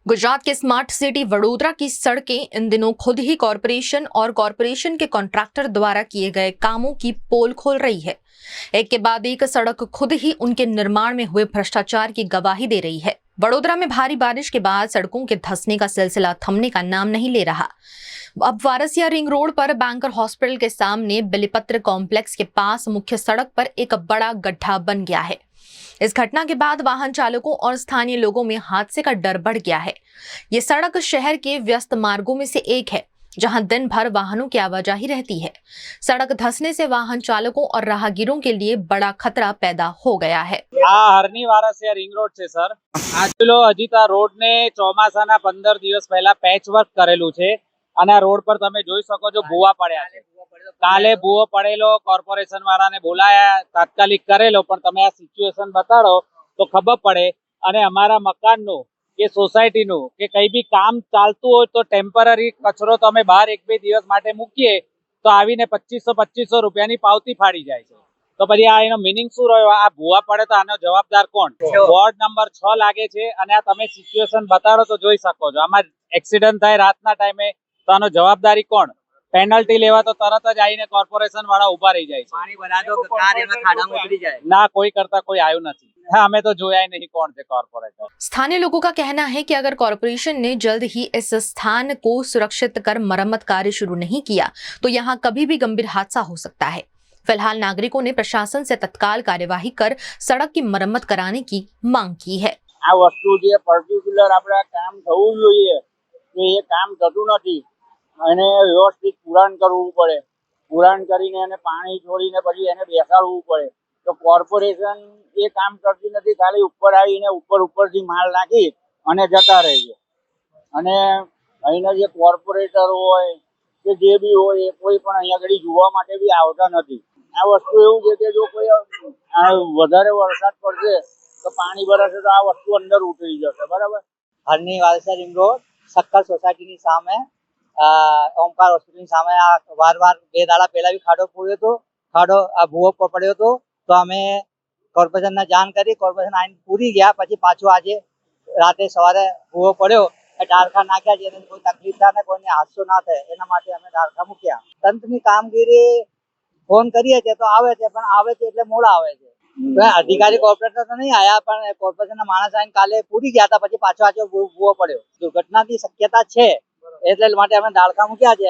गुजरात के smart city Vadodara की सड़कें इन दिनों खुद ही कॉरपोरेशन और कॉरपोरेशन के कॉन्ट्रैक्टर द्वारा किए गए कामों की पोल खोल रही है। एक के बाद एक सड़क खुद ही उनके निर्माण में हुए भ्रष्टाचार की गवाही दे रही है। वडोदरा में भारी बारिश के बाद सड़कों के धंसने का सिलसिला थमने का नाम नहीं ले रहा। अब वारसिया रिंग रोड पर बैंकर हॉस्पिटल के सामने बिलीपत्र कॉम्प्लेक्स के पास मुख्य सड़क पर एक बड़ा गड्ढा बन गया है। इस घटना के बाद वाहन चालकों और स्थानीय लोगों में हादसे का डर बढ़ गया है। ये सड़क शहर के व्यस्त मार्गों में से एक है, जहां दिन भर वाहनों की आवाजाही रहती है। सड़क धंसने से वाहन चालकों और राहगीरों के लिए बड़ा खतरा पैदा हो गया है। આ હરની વારસિયા રિંગ રોડ છે સર। આજલો હજી તો આ રોડને ચોમાસાના 15 દિવસ પહેલા પેચ વર્ક કરેલું છે અને આ રોડ પર તમે જોઈ શકો છો ભૂવા પડ્યા છે। કાલે ભૂવો પડેલો, કોર્પોરેશન વાળાને બોલાયા, તાત્કાલિક કરેલો, પણ તમે આ સિચ્યુએશન બતાડો તો ખબર પડે। અને અમારા મકાનનું કે સોસાયટીનું કે કઈ બી કામ ચાલતું હોય તો ટેમ્પરરી કચરો તમે બહાર 1-2 દિવસ માટે મૂકીએ તો આવીને 2500 રૂપિયાની પાવતી ફાડી જાય છે। તો પછી આ એનો મિનિંગ શું રહ્યો? આ ભૂવા પડે તો આનો જવાબદાર કોણ? વોર્ડ નંબર 6 લાગે છે અને આ તમે સિચ્યુએશન બતાડો તો જોઈ શકો છો। આમાં એક્સિડન્ટ થાય રાતના ટાઈમે તો આનો જવાબદારી કોણ? પેનલ્ટી લેવા તો તરત જ આવીને કોર્પોરેશન વાળા ઉભા રહી જાય છે। पानी भरा दो कार एમાં ખાડામાં ઉતરી જાય। ના, કોઈ કરતા કોઈ આવ્યું નથી। હા, અમે તો જોયા ही नहीं कौन थे कॉर्पोरेटर। स्थानीय लोगों का कहना है कि अगर कॉरपोरेशन ने जल्द ही इस स्थान को सुरक्षित कर मरम्मत कार्य शुरू नहीं किया तो यहाँ कभी भी गंभीर हादसा हो सकता है। फिलहाल नागरिकों ने प्रशासन से तत्काल कार्यवाही कर सड़क की मरम्मत कराने की मांग की है। આ વસ્તુ જે પર્ટિક્યુલર આપણે કામ થવું જોઈએ તો એ કામ થતું નથી અને વ્યવસ્થિત પુરાણ કરવું પડે। પુરાણ કરીને એને પાણી છોડીને પછી એને બેસાડવું પડે। તો કોર્પોરેશન એ કામ કરતી નથી, ખાલી ઉપર આવીને ઉપરથી માલ નાખી અને જતા રહે છે। અને અહીંના જે કોર્પોરેટર હોય કે જે બી હોય એ કોઈ પણ અહીંયા આગળ જોવા માટે બી આવતા નથી। આ વસ્તુ એવું છે કે જો કોઈ વધારે વરસાદ પડશે તો પાણી ભરાશે તો આ વસ્તુ અંદર ઉતરી જશે, બરાબર। હરની વારસિયા રિંગ રોડ સક્કર સોસાયટીની સામે ઓમકાર હોસ્પિટલની સામે આ વાર 2 દાડા પહેલા બી ખાડો પડ્યો હતો। ખાડો આ ભૂવો પડ્યો હતો તો અમે કોર્પોરેશનને જાણ કરી, કોર્પોરેશન આઈને પૂરી ગયા। પછી પાછો આજે રાતે સવારે ભૂવો પડ્યો, ડારખા નાખ્યા જેને કોઈ તકલીફ થાય ને કોઈને હાદસો ના થાય એના માટે અમે ડારખા મૂક્યા। તંત્રની કામગીરી ફોન કરીએ છીએ તો આવે છે, પણ આવે છે એટલે મોડા આવે છે। અધિકારી કોર્પોરેટર તો નહીં આયા, પણ કોર્પોરેશનના માણસ આવીને કાલે પૂરી ગયા હતા, પછી પાછો ભૂવો પડ્યો। દુર્ઘટનાની શક્યતા છે એટલે માટે અમે ડાળખા મૂક્યા છે।